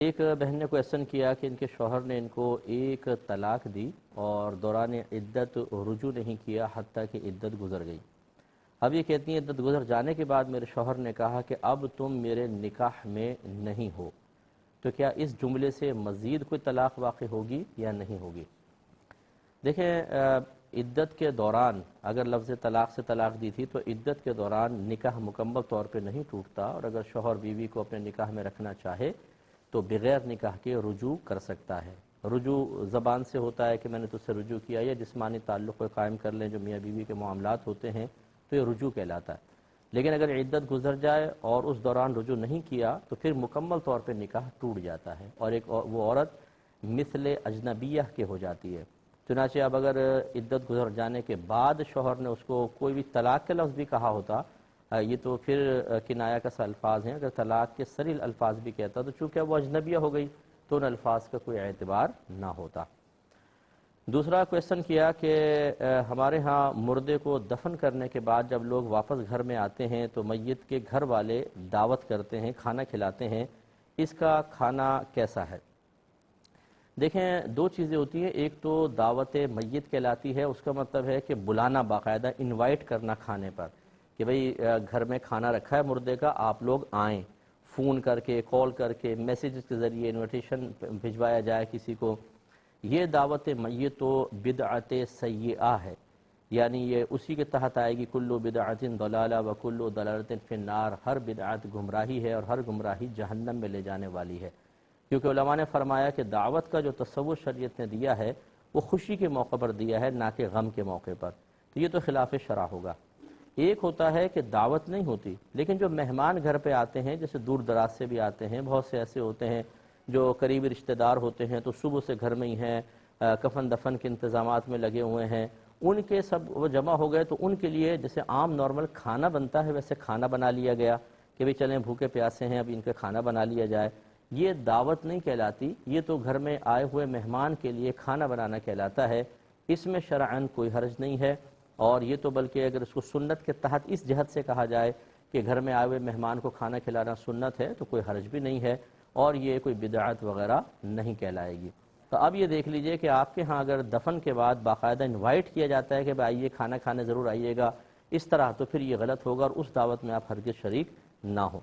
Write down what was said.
ایک بہن نے کویسچن کیا کہ ان کے شوہر نے ان کو ایک طلاق دی اور دوران عدت رجوع نہیں کیا حتیٰ کہ عدت گزر گئی۔ اب یہ کہتی ہیں عدت گزر جانے کے بعد میرے شوہر نے کہا کہ اب تم میرے نکاح میں نہیں ہو، تو کیا اس جملے سے مزید کوئی طلاق واقع ہوگی یا نہیں ہوگی؟ دیکھیں، عدت کے دوران اگر لفظ طلاق سے طلاق دی تھی تو عدت کے دوران نکاح مکمل طور پہ نہیں ٹوٹتا، اور اگر شوہر بیوی کو اپنے نکاح میں رکھنا چاہے تو بغیر نکاح کے رجوع کر سکتا ہے۔ رجوع زبان سے ہوتا ہے کہ میں نے تجھ سے رجوع کیا، یا جسمانی تعلق کو قائم کر لیں جو میاں بیوی کے معاملات ہوتے ہیں تو یہ رجوع کہلاتا ہے۔ لیکن اگر عدت گزر جائے اور اس دوران رجوع نہیں کیا تو پھر مکمل طور پہ نکاح ٹوٹ جاتا ہے، اور وہ عورت مثل اجنبیہ کے ہو جاتی ہے۔ چنانچہ اب اگر عدت گزر جانے کے بعد شوہر نے اس کو کوئی بھی طلاق کا لفظ بھی کہا ہوتا، یہ تو پھر کنایہ کا الفاظ ہیں، اگر طلاق کے صریح الفاظ بھی کہتا تو چونکہ وہ اجنبیہ ہو گئی تو ان الفاظ کا کوئی اعتبار نہ ہوتا۔ دوسرا کویسچن کیا کہ ہمارے ہاں مردے کو دفن کرنے کے بعد جب لوگ واپس گھر میں آتے ہیں تو میت کے گھر والے دعوت کرتے ہیں، کھانا کھلاتے ہیں، اس کا کھانا کیسا ہے؟ دیکھیں، دو چیزیں ہوتی ہیں، ایک تو دعوت میت کہلاتی ہے، اس کا مطلب ہے کہ بلانا، باقاعدہ انوائٹ کرنا کھانے پر، کہ بھئی گھر میں کھانا رکھا ہے مردے کا، آپ لوگ آئیں، فون کر کے، کال کر کے، میسیجز کے ذریعے انویٹیشن بھجوایا جائے کسی کو۔ یہ دعوت میت و بدعت سیئہ ہے، یعنی یہ اسی کے تحت آئے گی، کل بدعت ضلالہ و کل ضلالۃ فی النار، ہر بدعت گمراہی ہے اور ہر گمراہی جہنم میں لے جانے والی ہے۔ کیونکہ علماء نے فرمایا کہ دعوت کا جو تصور شریعت نے دیا ہے وہ خوشی کے موقع پر دیا ہے، نہ کہ غم کے موقع پر، تو یہ تو خلاف شرع ہوگا۔ ایک ہوتا ہے کہ دعوت نہیں ہوتی، لیکن جو مہمان گھر پہ آتے ہیں، جیسے دور دراز سے بھی آتے ہیں، بہت سے ایسے ہوتے ہیں جو قریبی رشتہ دار ہوتے ہیں تو صبح سے گھر میں ہی ہیں، کفن دفن کے انتظامات میں لگے ہوئے ہیں، ان کے سب وہ جمع ہو گئے تو ان کے لیے جیسے عام نارمل کھانا بنتا ہے ویسے کھانا بنا لیا گیا کہ بھئی چلیں بھوکے پیاسے ہیں، اب ان کا کھانا بنا لیا جائے۔ یہ دعوت نہیں کہلاتی، یہ تو گھر میں آئے ہوئے مہمان کے لیے کھانا بنانا کہلاتا ہے، اس میں شرعاً کوئی حرج نہیں ہے، اور یہ تو بلکہ اگر اس کو سنت کے تحت اس جہت سے کہا جائے کہ گھر میں آئے ہوئے مہمان کو کھانا کھلانا سنت ہے تو کوئی حرج بھی نہیں ہے، اور یہ کوئی بدعت وغیرہ نہیں کہلائے گی۔ تو اب یہ دیکھ لیجئے کہ آپ کے ہاں اگر دفن کے بعد باقاعدہ انوائٹ کیا جاتا ہے کہ بھائی آئیے کھانا کھانے ضرور آئیے گا، اس طرح تو پھر یہ غلط ہوگا اور اس دعوت میں آپ ہرگز شریک نہ ہوں۔